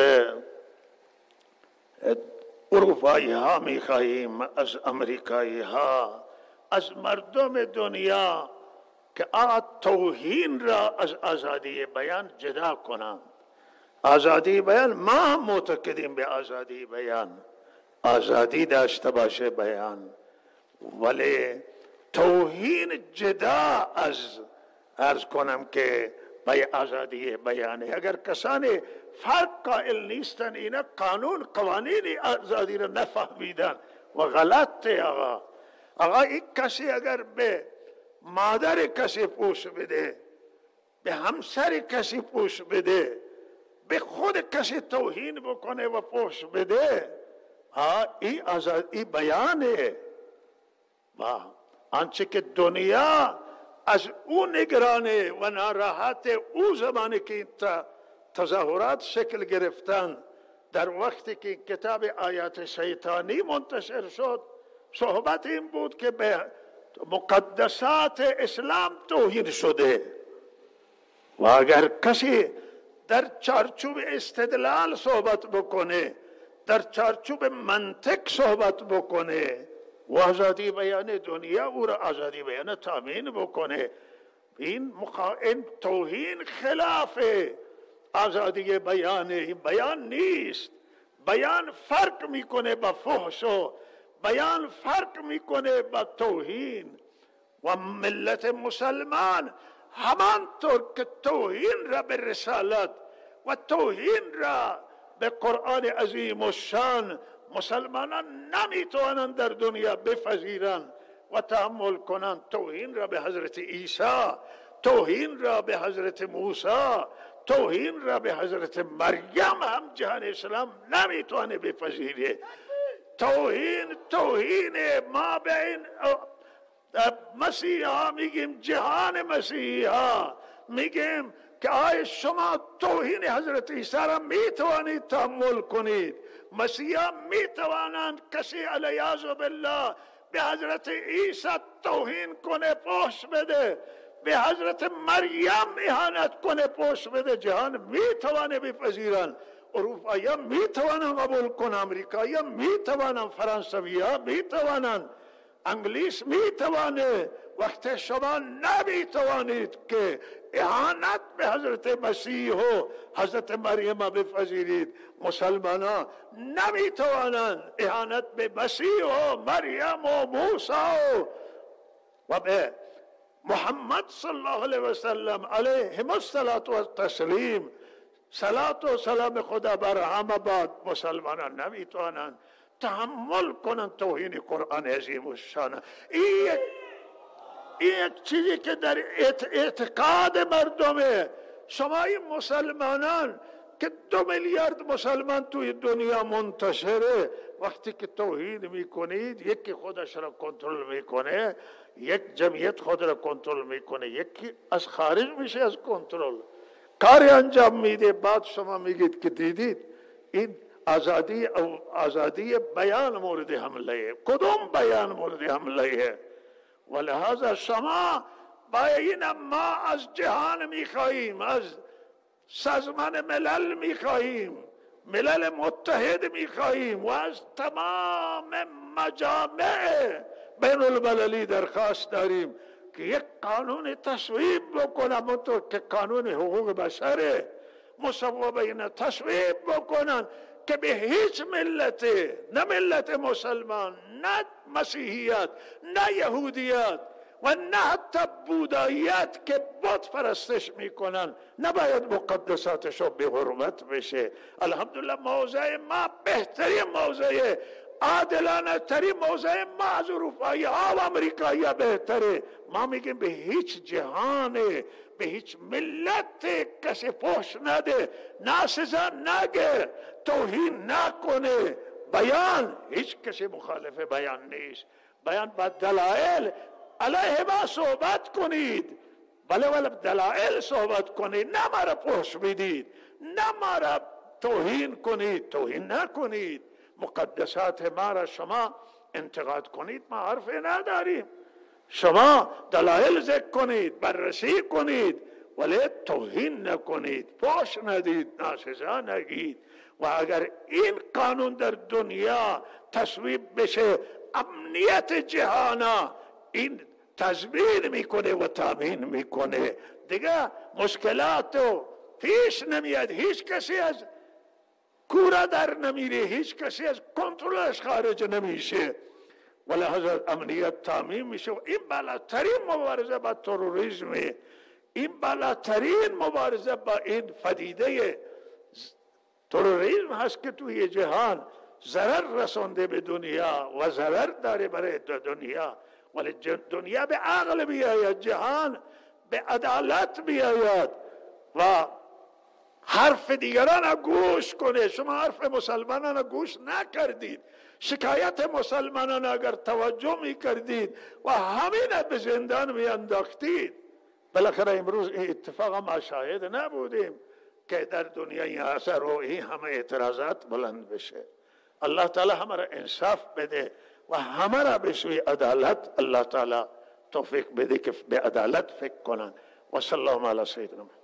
اروپایی ها میخواهیم، از امریکایی ها، از مردم دنیا که توهین را از آزادی بیان جدا کنند. آزادی بیان، ما معتقدیم به آزادی بیان، آزادی داشته باشه بیان، ولی توهین جدا از عرض کنم که به آزادی بیانه. اگر کسانی فرق قائل نیستن، اینا قانون قوانین آزادی را نفهمیدن و غلطه. آقا این کسی اگر به مادر کسی پوش بده، به همسر کسی پوش بده، به خود کسی توهین بکنه و پوش بده، این آزادی بیانه. و آنچه که دنیا از او نگرانه و ناراحت او زمانی که این تظاهرات شکل گرفتن، در وقتی که کتاب آیات شیطانی منتشر شد، صحبت این بود که به مقدسات اسلام توهین شده. و اگر کسی در چارچوب استدلال صحبت بکنه، در چارچوب منطق صحبت بکنه و آزادی بیان دنیا او را آزادی بیان تامین بکنه، این توهین خلاف آزادی بیانه. این بیان نیست. بیان فرق میکنه با فحش و بیان فرق میکنه با توهین. و ملت مسلمان همانطور که توهین را به رسالت و توهین را به قرآن عظیم و شان مسلمانان نمیتوانند در دنیا بپذیرند و تحمل کنند، توهین را به حضرت عیسی، توهین را به حضرت موسی، توهین را به حضرت مریم هم جهان اسلام نمیتوانه بپذیره. توهین ما بین مسیحی ها میگیم جهان مسیحی ها میگیم که آیا شما توهین حضرت عیسی را میتوانید تحمل کنید؟ مسیحی ها میتوانند کسی علیاذ بالله به حضرت عیسی توهین کنه پوش بده، به حضرت مریم اهانت کنه پوش بده؟ جهان میتوانه بپذیرن، اروپایی ها میتوانن قبول کنن، امریکایی ها میتوانن، فرانسوی ها میتوانن، انگلیس میتوانه. وقت شما نمیتوانید که اهانت به حضرت مسیح و حضرت مریم بپذیرید. مسلمان ها نمیتوانند اهانت به مسیح و مریم و موسی و به محمد صلی الله علیه و سلم علیهم الصلاة و التسلیم، صلات و سلام خدا بر همه باد. مسلمانان نمیتوانند تحمل کنند توهین قرآن عظیم الشان. این یک چیزی که در اعتقاد مردمه. شما این مسلمانان که 2 میلیارد مسلمان توی دنیا منتشره، وقتی که توهین میکنید، یکی خودش را کنترل میکنه، یک جمعیت خود را کنترل میکنه، یکی از خارج میشه از کنترل، کاری انجام میده. بعد شما میگید که دیدید این آزادی بیان مورد حمله. کدوم بیان مورد حمله؟ ولهذا شما با این ما از جهان میخواهیم، از سازمان ملل میخواهیم، ملل متحد میخواهیم و از تمام مجامع بین المللی درخواست داریم که یک قانون تصویب بکنن، منطور که قانون حقوق بشره، مساوات بین تصویب بکنن که به هیچ ملت، نه ملت مسلمان، نه مسیحیت، نه یهودیت و نه حتی بوداییت که بت پرستش میکنن، نباید مقدساتشو به حرمت بشه. الحمدلله موضع ما بهترین موضع، عادلانه ترین موضع ما از اروپایی ها و امریکایی ها بهتره. ما میگیم به هیچ جهان، به هیچ ملت کسی پوش نده، ناسزا نگه، توهین نکنه. بیان، هیچ کسی مخالف بیان نیست. بیان با دلائل علیه ما صحبت کنید، ولی دلائل صحبت کنید، نه ما را پوش بدید، نه ما را توهین کنید. توهین نکنید. مقدسات ما را شما انتقاد کنید، ما حرفی نداریم. شما دلائل ذکر کنید، بررسی کنید، ولی توهین نکنید، پوش ندید، ناسزا نگید. و اگر این قانون در دنیا تصویب بشه، امنیت جهانا این تضمین میکنه و تامین میکنه، دیگه مشکلاتو پیش نمیاد، هیچ کسی از کوره در نمیره، هیچ کسی از کنترلش خارج نمیشه، ولی حضرت امنیت تامین میشه. و این بالاترین مبارزه با تروریسم، این بالاترین مبارزه با این پدیده تروریسم هست که توی جهان ضرر رسونده به دنیا و ضرر داره برای دنیا. ولی دنیا به عقل بیاید، جهان به عدالت بیاید و حرف دیگران گوش کنه. شما حرف مسلمانان گوش نکردید، شکایت مسلمانان اگر توجه میکردید و همین به زندان میانداختید، بالاخره امروز این اتفاق ما شاهد نبودیم که در دنیا این اثر و این همه اعتراضات بلند بشه. الله تعالی همه را انصاف بده و همه را به سوی عدالت الله تعالی توفیق بده که به عدالت فکر کنن. و صلی الله علی سیدنا محمد.